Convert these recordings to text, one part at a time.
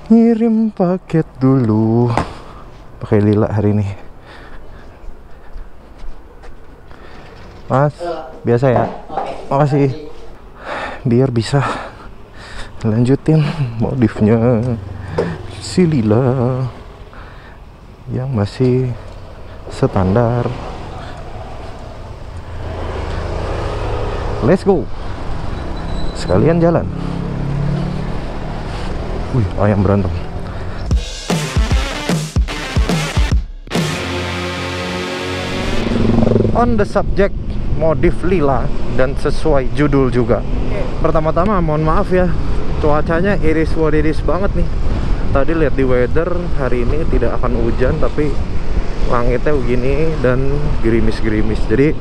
Ngirim paket dulu. Pakai lila hari ini. Mas, biasa ya? Makasih. Biar bisa lanjutin modifnya si lila yang masih standar. Let's go. Sekalian jalan. Wih, ayam berantem. On the subject modif lila dan sesuai judul juga. Pertama-tama mohon maaf ya, cuacanya iris wadiris banget nih. Tadi lihat di weather hari ini tidak akan hujan, tapi langitnya begini dan gerimis-gerimis. Jadi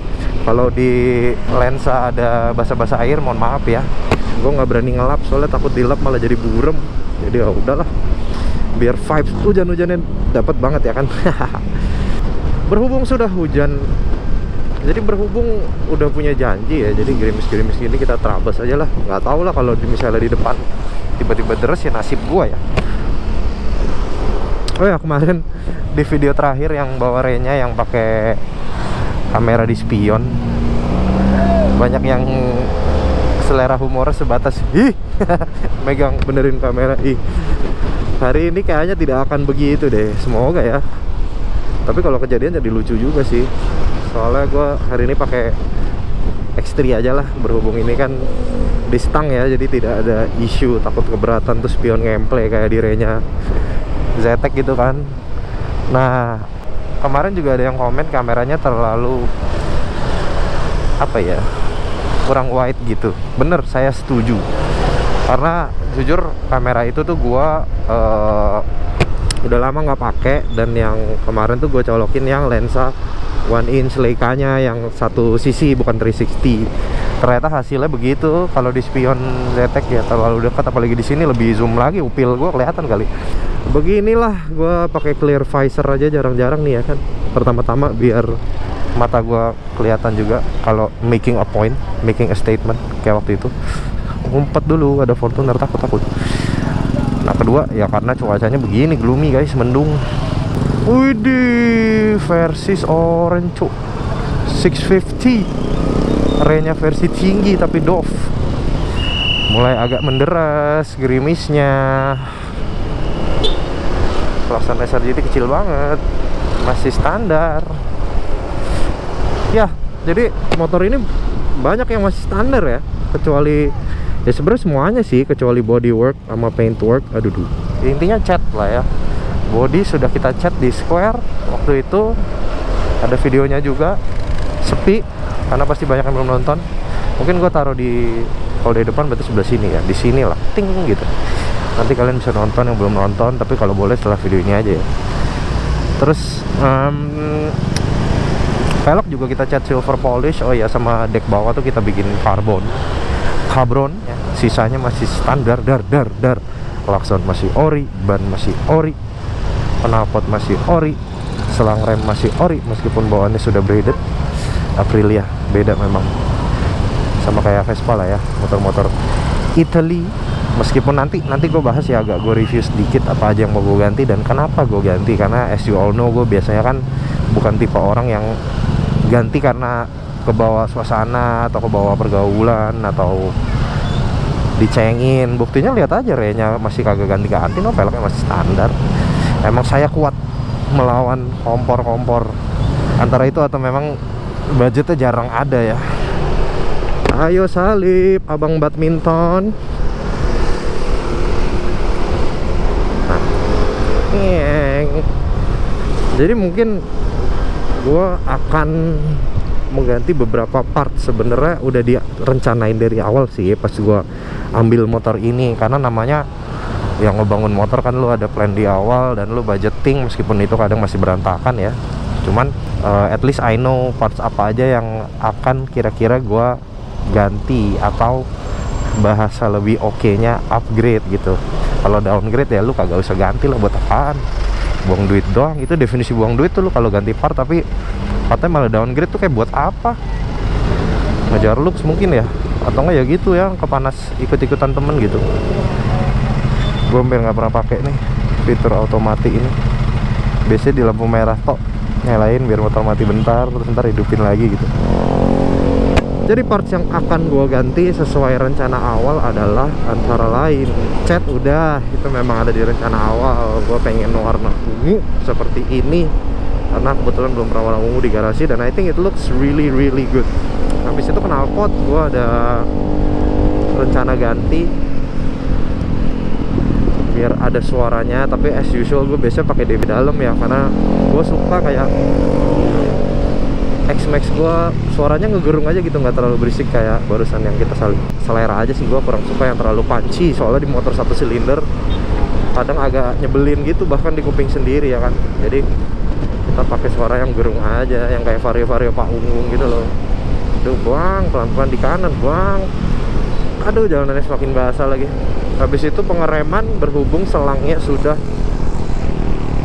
kalau di lensa ada basa-basa air mohon maaf ya. Gue nggak berani ngelap soalnya takut dilap malah jadi burem. Jadi ya udahlah, biar vibes hujan-hujannya dapat banget ya kan. Berhubung sudah hujan, jadi berhubung udah punya janji ya, jadi gerimis-gerimis gini kita terabas aja lah. Nggak tahu lah kalau misalnya di depan tiba-tiba deres ya nasib gua ya. Oh ya, kemarin di video terakhir yang bawa Renya yang pakai kamera di spion, banyak yang selera humornya sebatas ih megang benerin kamera. Ih, hari ini kayaknya tidak akan begitu deh, semoga ya. Tapi kalau kejadian jadi lucu juga sih, soalnya gue hari ini pakai X3 aja lah, berhubung ini kan di stang ya, jadi tidak ada isu takut keberatan tuh spion gameplay kayak di Renya Zetek gitu kan. Nah, kemarin juga ada yang komen kameranya terlalu apa ya, kurang wide gitu. Bener, saya setuju. Karena jujur kamera itu tuh gua udah lama nggak pakai, dan yang kemarin tuh gue colokin yang lensa 1 inch Leica-nya yang satu sisi bukan 360. Ternyata hasilnya begitu. Kalau di spion Zetek ya terlalu dekat, apalagi di sini lebih zoom lagi, upil gue kelihatan kali. Beginilah gue pakai clear visor aja jarang-jarang nih ya kan. Pertama-tama biar mata gua kelihatan juga kalau making a point, making a statement kayak waktu itu. Ngumpet dulu, ada Fortuner, takut. Nah, kedua ya karena cuacanya begini, gloomy guys, mendung. Widih, versi orange cuk, 650 Renya versi tinggi tapi doff. Mulai agak menderas gerimisnya. Klakson SRGT kecil banget, masih standar. Ya, jadi motor ini banyak yang masih standar ya, kecuali ya sebenarnya semuanya sih, kecuali bodywork sama paintwork. Aduh, intinya cat lah ya. Body sudah kita cat di Square waktu itu, ada videonya juga, sepi karena pasti banyak yang belum nonton. Mungkin gue taruh di, kalau di depan berarti sebelah sini ya, di sini lah, ting gitu. Nanti kalian bisa nonton yang belum nonton, tapi kalau boleh setelah video ini aja ya. Terus velg juga kita cat silver polish. Oh ya, sama deck bawah tuh kita bikin carbon ya. Sisanya masih standar, dar. Klakson masih ori, ban masih ori, knalpot masih ori, selang rem masih ori, meskipun bawaannya sudah braided. Aprilia beda memang, sama kayak Vespa lah ya, motor-motor Italy. Meskipun nanti gue bahas ya, agak gue review sedikit apa aja yang mau gue ganti dan kenapa gue ganti. Karena as you all know, gue biasanya kan bukan tipe orang yang ganti karena ke bawah suasana atau ke bawah pergaulan atau dicengin. Buktinya lihat aja, Renya masih kagak ganti-ganti, no, peleknya masih standar. Emang saya kuat melawan kompor-kompor. Antara itu atau memang budgetnya jarang ada ya. Ayo salip, abang badminton. Jadi mungkin gue akan mengganti beberapa part. Sebenarnya udah direncanain dari awal sih pas gue ambil motor ini, karena namanya yang ngebangun motor kan lu ada plan di awal dan lu budgeting, meskipun itu kadang masih berantakan ya. Cuman at least I know parts apa aja yang akan kira-kira gue ganti, atau bahasa lebih oke-nya upgrade gitu. Kalau downgrade ya lu kagak usah ganti lah, buat apaan, buang duit doang. Itu definisi buang duit tuh lu kalau ganti part tapi partnya malah downgrade tuh kayak buat apa? Ngejar looks mungkin ya, atau enggak ya gitu ya, kepanas ikut-ikutan temen gitu. Gue hampir nggak pernah pakai nih fitur otomatis ini. Biasanya di lampu merah tok nyalain biar motor mati bentar, terus ntar hidupin lagi gitu. Jadi parts yang akan gue ganti sesuai rencana awal adalah antara lain cat, udah itu memang ada di rencana awal. Gue pengen warna ungu seperti ini karena kebetulan belum pernah warna ungu di garasi, dan I think it looks really good. Habis itu knalpot gue ada rencana ganti biar ada suaranya, tapi as usual gue biasanya pakai DB dalam ya, karena gue suka kayak X-Max gue suaranya ngegerung aja gitu, nggak terlalu berisik kayak barusan yang kita selera aja sih. Gue kurang suka yang terlalu punchy, soalnya di motor 1 silinder kadang agak nyebelin gitu, bahkan di kuping sendiri ya kan. Jadi kita pakai suara yang gerung aja, yang kayak vario-vario Pak Ungung gitu loh. Aduh bang, pelan-pelan di kanan bang. Aduh jalanannya semakin basah lagi. Habis itu pengereman, berhubung selangnya sudah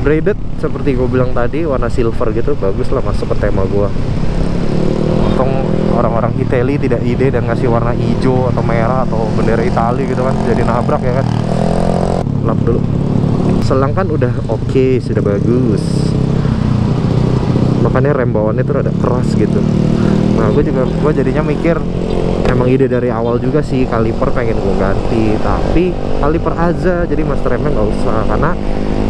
braided seperti gue bilang tadi, warna silver gitu, bagus lah masuk ke tema gue. Untung orang-orang Italy tidak ide dan ngasih warna hijau atau merah atau bendera Italia gitu kan, jadi nabrak ya kan. Lap dulu. Selang kan udah oke, sudah bagus. Makanya rem bawaannya tuh rada keras gitu. Nah gue jadinya mikir, emang ide dari awal juga sih kaliper pengen gue ganti, tapi kaliper aja, jadi master remnya nggak usah, karena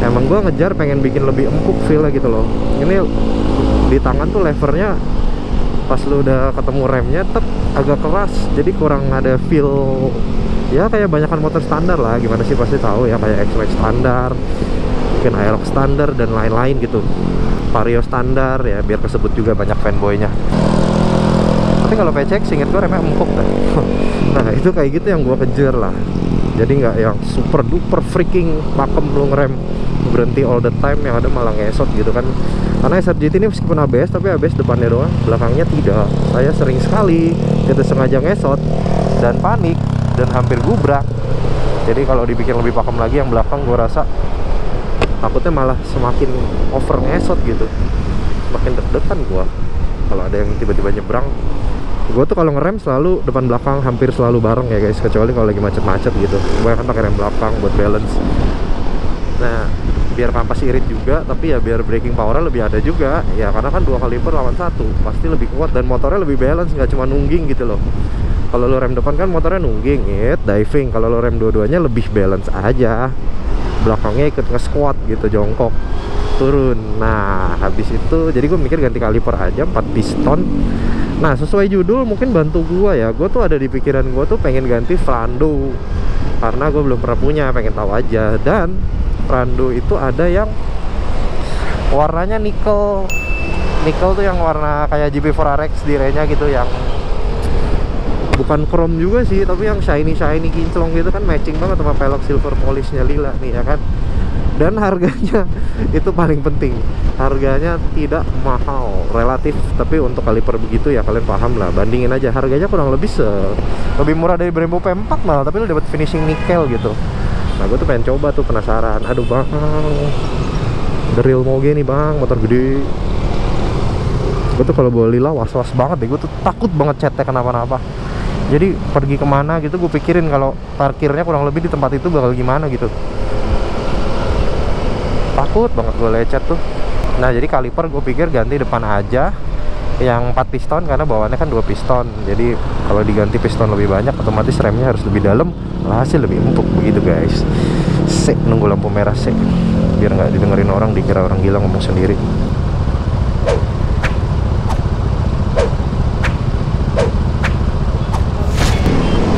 emang gue ngejar pengen bikin lebih empuk feel gitu loh. Ini di tangan tuh levernya pas lu udah ketemu remnya tetap agak keras, jadi kurang ada feel ya kayak banyakan motor standar lah. Gimana sih pasti tahu ya, kayak X-Max standar, mungkin Aerox standar dan lain-lain gitu, Vario standar ya, biar kesebut juga banyak fanboynya. Tapi kalau PCX inget gue remnya empuk dah. Nah itu kayak gitu yang gue kejar lah, jadi nggak yang super duper freaking pakem lu ngerem berhenti all the time, yang ada malah ngesot gitu kan. Karena SRGT ini meskipun ABS, tapi ABS depannya doang, belakangnya tidak. Saya sering sekali itu sengaja ngesot dan panik dan hampir gubrak. Jadi kalau dibikin lebih pakem lagi yang belakang, gue rasa takutnya malah semakin over ngesot gitu, makin deg-degan gue kalau ada yang tiba-tiba nyebrang. Gue tuh kalau ngerem selalu depan belakang hampir selalu bareng ya guys, kecuali kalau lagi macet-macet gitu. Gue kan pakai rem belakang buat balance. Nah biar kampas irit juga, tapi ya biar braking powernya lebih ada juga ya, karena kan 2 kaliper lawan 1 pasti lebih kuat dan motornya lebih balance, nggak cuma nungging gitu loh. Kalau lo rem depan kan motornya nungging, diving. Kalau lo rem dua-duanya lebih balance aja, belakangnya ikut nge-squat gitu, jongkok turun. Nah habis itu jadi gue mikir ganti kaliper aja 4 piston. Nah sesuai judul mungkin bantu gue ya, gue tuh ada di pikiran gue tuh pengen ganti Frando, karena gue belum pernah punya, pengen tahu aja. Dan Frando itu ada yang warnanya nickel tuh, yang warna kayak GP4 RX direnya gitu, yang bukan chrome juga sih, tapi yang shiny kinclong gitu kan, matching banget sama pelek silver polishnya lila nih ya kan. Dan harganya itu paling penting, harganya tidak mahal relatif, tapi untuk kaliper begitu ya kalian paham lah, bandingin aja harganya kurang lebih lebih murah dari Brembo P4 malah, tapi lu dapat finishing nikel gitu. Nah gue tuh pengen coba tuh, penasaran. Aduh bang, the real moge nih bang, motor gede. Gue tuh kalau bawa lila was-was banget deh, gue tuh takut banget catnya kenapa-napa. Jadi pergi kemana gitu gue pikirin kalau parkirnya kurang lebih di tempat itu bakal gimana gitu. Takut banget gue lecet tuh. Nah jadi kaliper gue pikir ganti depan aja yang 4 piston, karena bawaannya kan 2 piston. Jadi kalau diganti piston lebih banyak, otomatis remnya harus lebih dalam, hasil lebih empuk begitu guys. Sek, nunggu lampu merah sek, biar nggak didengerin orang, dikira orang gila ngomong sendiri.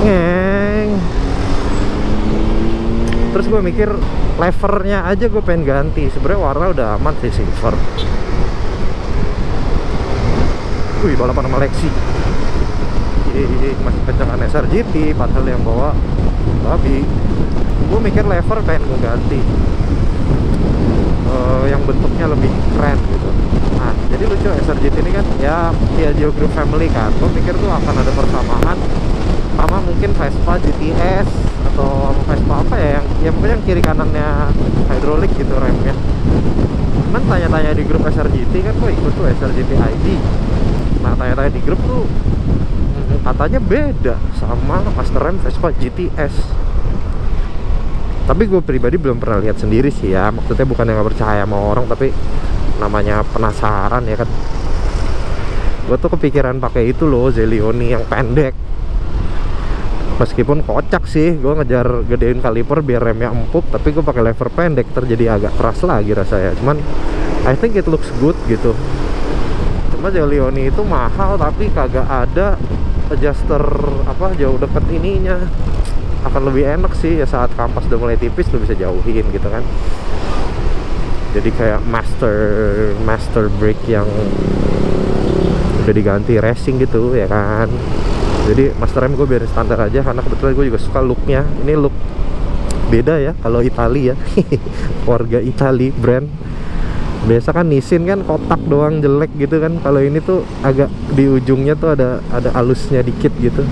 Ngeng. Terus gue mikir levernya aja gue pengen ganti. Sebenarnya warna udah aman sih, silver. Wih, balapan sama Lexi. Masih kencangan SRGT, padahal yang bawa babi. Gue mikir lever pengen gue ganti, yang bentuknya lebih keren gitu. Nah jadi lucu, SRGT ini kan ya Piaggio Group Family kan. Gue mikir tuh akan ada persamaan sama mungkin Vespa GTS atau Vespa apa ya, yang pokoknya kiri kanannya hidrolik gitu remnya. Cuman tanya-tanya di grup SRGT kan, gue ikut tuh SRGT ID. Nah tanya-tanya di grup tuh katanya beda sama master rem Vespa GTS. Tapi gue pribadi belum pernah lihat sendiri sih ya. Maksudnya bukan yang gak percaya sama orang, tapi namanya penasaran ya kan. Gue tuh kepikiran pakai itu loh, Zelioni yang pendek. Meskipun kocak sih, gue ngejar gedein kaliper biar remnya empuk, tapi gue pakai lever pendek terjadi agak keras lagi rasanya. Cuman I think it looks good gitu. Cuma Zelioni itu mahal tapi kagak ada adjuster apa jauh deket ininya. Akan lebih enak sih ya, saat kampas udah mulai tipis lu bisa jauhin gitu kan. Jadi kayak master brake yang udah diganti racing gitu ya kan. Jadi master rem gue biarin standar aja karena kebetulan gue juga suka looknya. Ini look beda ya kalau Itali ya. Warga Itali brand. Biasa kan Nissin kan kotak doang jelek gitu kan. Kalau ini tuh agak di ujungnya tuh ada alusnya dikit gitu.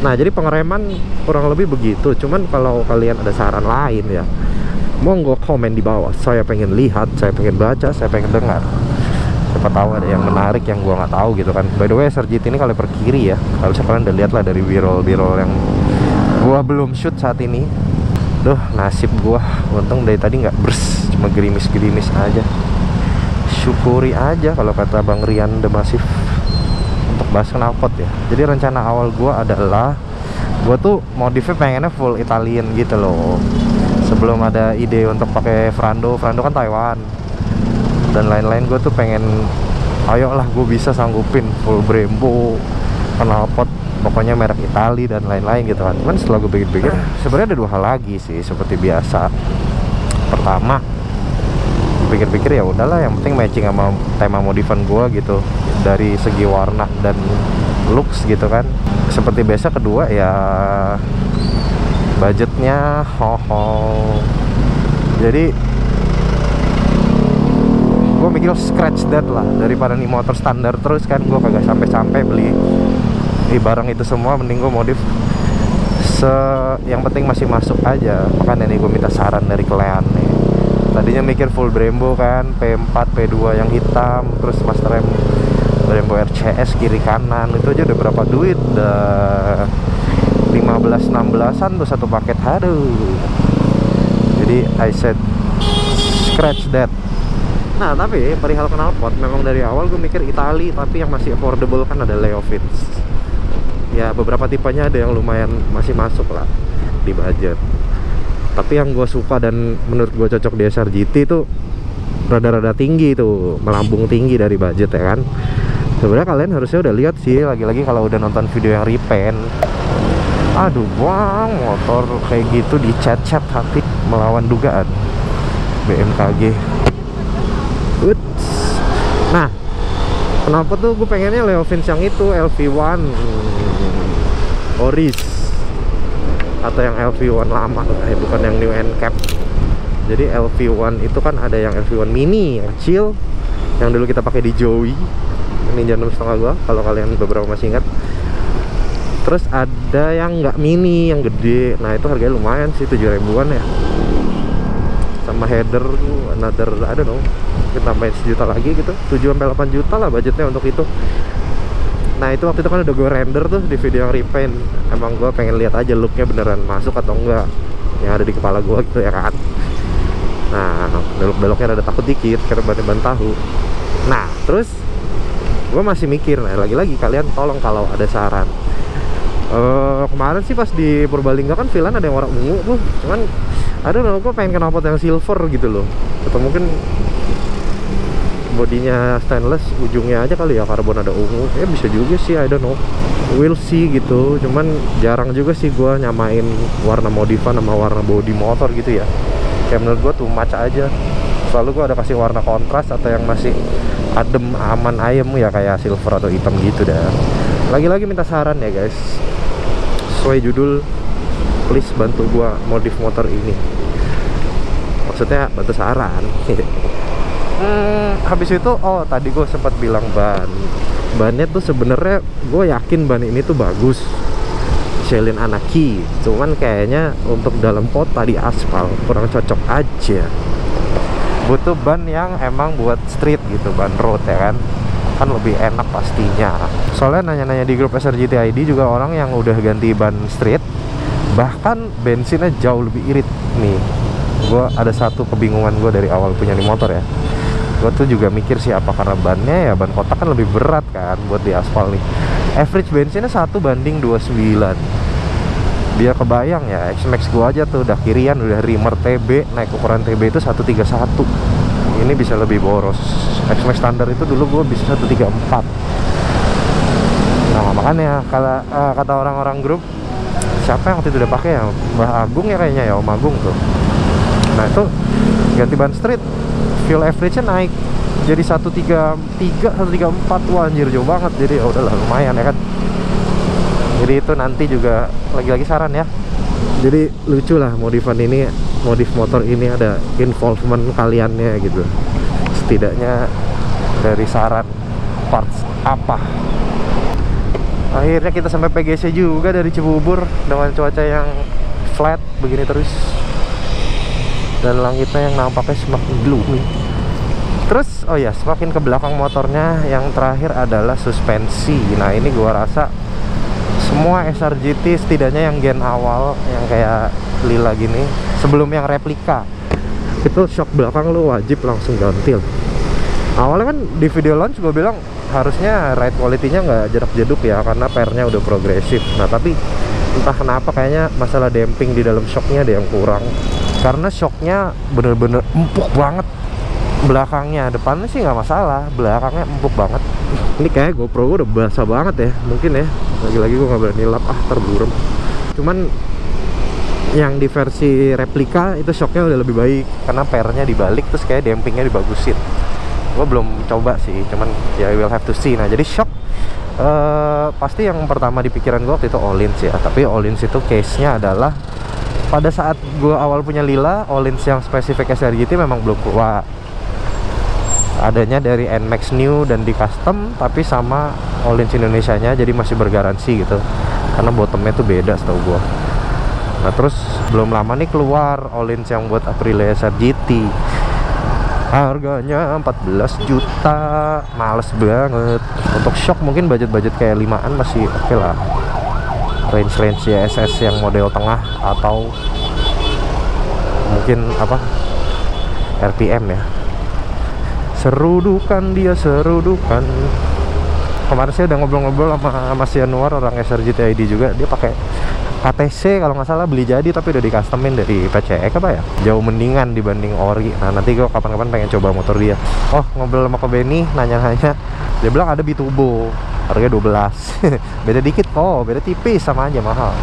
Nah jadi pengereman kurang lebih begitu. Cuman kalau kalian ada saran lain ya, monggo komen di bawah. Saya pengen lihat, saya pengen baca, saya pengen dengar. Siapa tahu ada yang menarik yang gua nggak tahu gitu kan. By the way SRGT ini kalau per kiri ya, harusnya kalian udah lihat lah dari b-roll yang gua belum shoot saat ini. Duh nasib gua, untung dari tadi nggak bers, cuma gerimis aja. Syukuri aja kalau kata Bang Rian The Massive. Untuk bahas knalpot ya. Jadi rencana awal gua adalah gua tuh modifnya pengennya full Italian gitu loh. Sebelum ada ide untuk pakai Frando kan Taiwan dan lain-lain, gue tuh pengen ayolah gue bisa sanggupin full Brembo knalpot pokoknya merek Itali dan lain-lain gitu kan. Cuman setelah gue pikir-pikir sebenarnya ada dua hal lagi sih seperti biasa. Pertama, pikir-pikir ya udahlah yang penting matching sama tema modifan gue gitu dari segi warna dan looks gitu kan. Seperti biasa. Kedua ya budgetnya jadi gue mikir scratch that lah, daripada nih motor standar terus kan gue kagak sampai beli barang itu semua, mending gue modif yang penting masih masuk aja. Makanya nih gue minta saran dari kalian nih. Tadinya mikir full Brembo kan, P4 P2 yang hitam, terus master rem Brembo RCS kiri kanan, itu aja udah berapa duit, udah 15-16an tuh satu paket. Aduh. Jadi I said scratch that. Nah tapi perihal knalpot memang dari awal gue mikir Itali, tapi yang masih affordable kan ada Leovitz. Ya beberapa tipenya ada yang lumayan masih masuk lah di budget. Tapi yang gue suka dan menurut gue cocok di SRGT itu rada-rada tinggi tuh, melambung tinggi dari budget ya kan. Sebenarnya kalian harusnya udah lihat sih, lagi-lagi kalau udah nonton video yang repaint. Aduh bang, motor kayak gitu dicat-cat hati melawan dugaan BMKG. Nah kenapa tuh gue pengennya Leovitz yang itu LV1 Oris atau yang LV1 lama bukan yang new NCAP. Jadi LV1 itu kan ada yang LV1 mini yang kecil yang dulu kita pakai di Joey Ninja 6,5 gua kalau kalian beberapa masih ingat. Terus ada yang nggak mini, yang gede. Nah itu harganya lumayan sih, 7 ribuan ya. Sama header another, I don't know, kita tambahin sejuta lagi gitu, 7-8 juta lah budgetnya untuk itu. Nah itu waktu itu kan udah gue render tuh di video yang repaint. Emang gue pengen lihat aja looknya beneran masuk atau enggak yang ada di kepala gue gitu ya kan. Nah belok-beloknya ada takut dikit karena ban tahu. Nah terus gue masih mikir, nah lagi-lagi kalian tolong kalau ada saran. Kemarin sih pas di Purbalingga kan Villan ada yang warna ungu tuh, cuman aduh gue pengen knalpot yang silver gitu loh, atau mungkin bodinya stainless, ujungnya aja kali ya karbon ada ungu. Ya bisa juga sih, I don't know, we'll see gitu. Cuman jarang juga sih gue nyamain warna modifan sama warna body motor gitu ya. Kayak menurut gue too much aja. Selalu gue ada kasih warna kontras atau yang masih adem, aman, ayem ya, kayak silver atau hitam gitu dah. Lagi-lagi minta saran ya guys, sesuai judul, please bantu gue modif motor ini. Maksudnya bantu saran. Habis itu tadi gue sempat bilang bannya tuh sebenarnya gue yakin ban ini tuh bagus, Michelin Anaki, cuman kayaknya untuk dalam kota di aspal kurang cocok aja. Butuh ban yang emang buat street gitu, ban road ya kan lebih enak pastinya. Soalnya nanya-nanya di grup SRGT ID juga orang yang udah ganti ban street Bahkan bensinnya jauh lebih irit. Nih, gue ada satu kebingungan gue dari awal punya nih motor ya. Gue tuh juga mikir sih, apa karena bannya ya, ban kotak kan lebih berat kan buat di aspal nih. Average bensinnya 1:29. Biar kebayang ya, X-Max gue aja tuh udah kirian, udah Rimmer TB, naik ukuran TB itu 131. Ini bisa lebih boros. X-Max standar itu dulu gue bisa 134. Nah makanya kalau kata orang-orang grup, siapa yang waktu itu udah pakai ya, Mbah Agung ya kayaknya ya, Om Agung tuh. Nah itu ganti ban street, fuel average-nya naik jadi 133, 134. Wah anjir, jauh banget. Jadi ya udahlah, lumayan ya kan. Jadi itu nanti juga lagi-lagi saran ya. Jadi lucu lah modif motor ini ada involvement kaliannya gitu. Setidaknya dari saran parts apa. Akhirnya kita sampai PGC juga dari Cibubur dengan cuaca yang flat begini terus. Dan langitnya yang nampaknya semakin gloomy. Terus oh ya, semakin ke belakang motornya yang terakhir adalah suspensi. Nah ini gua rasa semua SRGT setidaknya yang gen awal yang kayak lila gini, sebelum yang replika, itu shock belakang lu wajib langsung gantil. Awalnya kan di video launch gue bilang harusnya ride quality-nya nggak jedak-jeduk ya, karena pairnya udah progresif. Nah tapi entah kenapa kayaknya masalah damping di dalam shocknya ada yang kurang, karena shocknya bener-bener empuk banget belakangnya. Depannya sih nggak masalah, belakangnya empuk banget. Ini kayak GoPro gue udah basah banget ya, mungkin ya. Lagi-lagi gue nggak berani lap, terburem. Cuman yang di versi replika itu shocknya udah lebih baik, karena pairnya dibalik terus kayak dampingnya dibagusin. Gue belum coba sih, cuman ya we'll have to see. Nah jadi shock pasti yang pertama di pikiran gue waktu itu Öhlins ya. Tapi Öhlins itu case-nya adalah pada saat gue awal punya lila, Öhlins yang spesifik SRGT memang belum keluar. Adanya dari NMAX New dan di custom, tapi sama Öhlins Indonesia-nya, jadi masih bergaransi gitu, karena bottomnya tuh beda setahu gua. Nah terus belum lama nih keluar Öhlins yang buat Aprilia SRGT, harganya 14 juta, males banget. Untuk shock mungkin budget kayak 5an masih oke lah, range SS yang model tengah, atau mungkin apa RPM ya. Serudukan dia, serudukan. Kemarin saya udah ngobrol-ngobrol sama Mas Yanuar, orang SRGT ID juga. Dia pakai KTC kalau nggak salah, beli jadi tapi udah di customin dari PCX apa ya. Jauh mendingan dibanding ori. Nah nanti gue kapan-kapan pengen coba motor dia. Oh ngobrol sama Ko Benny, nanya-nanya. Dia bilang ada biturbo, harganya 12. Beda dikit kok, beda tipis, sama aja mahal.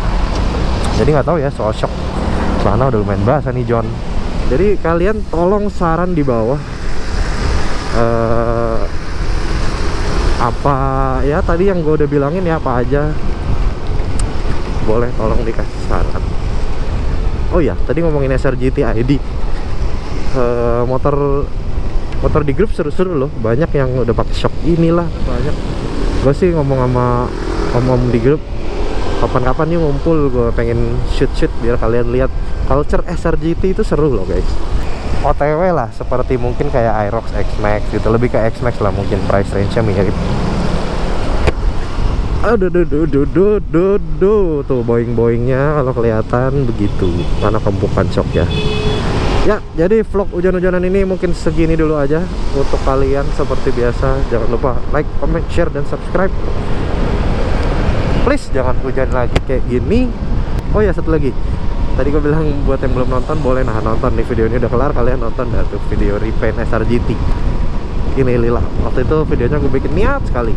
Jadi nggak tahu ya soal shock. Soalnya udah lumayan basah nih John. Jadi kalian tolong saran di bawah. Apa ya tadi yang gue udah bilangin ya, apa aja boleh tolong dikasih saran. Oh ya tadi ngomongin SRGT ID, motor di grup seru-seru loh, banyak yang udah pakai shock inilah, banyak. Gue sih ngomong sama om-om di grup, kapan-kapan nih ngumpul, gue pengen shoot biar kalian lihat culture SRGT itu seru loh guys. OTW lah, seperti mungkin kayak Aerox X-Max gitu, lebih ke X-Max lah, mungkin price range-nya mirip. Aduh, tuh boing-boingnya kalau kelihatan begitu, mana kempukan shock ya. Ya, jadi vlog hujan-hujanan ini mungkin segini dulu aja untuk kalian. Seperti biasa, jangan lupa like, comment, share, dan subscribe. Please jangan hujan lagi kayak gini. Oh ya satu lagi, tadi gue bilang buat yang belum nonton boleh nonton nih, video ini udah kelar, kalian nonton dah tuh video repaint SRGT ini lila. Waktu itu videonya gue bikin niat sekali,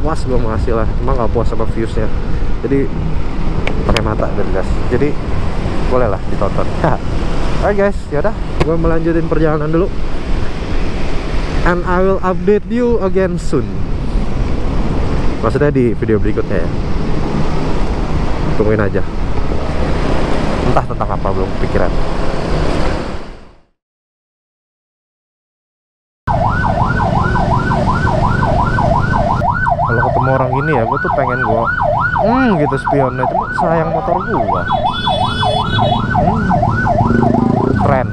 puas gue mengasih lah, emang gak puas sama viewsnya, jadi pakai mata dan gas, jadi boleh lah ditonton. Alright guys, yaudah gue melanjutin perjalanan dulu, and I will update you again soon, maksudnya di video berikutnya ya, tungguin aja. Entah tentang apa, belum kepikiran. Kalau ketemu orang gini ya, gue tuh pengen gue gitu spionnya, cuma sayang motor gue. Keren.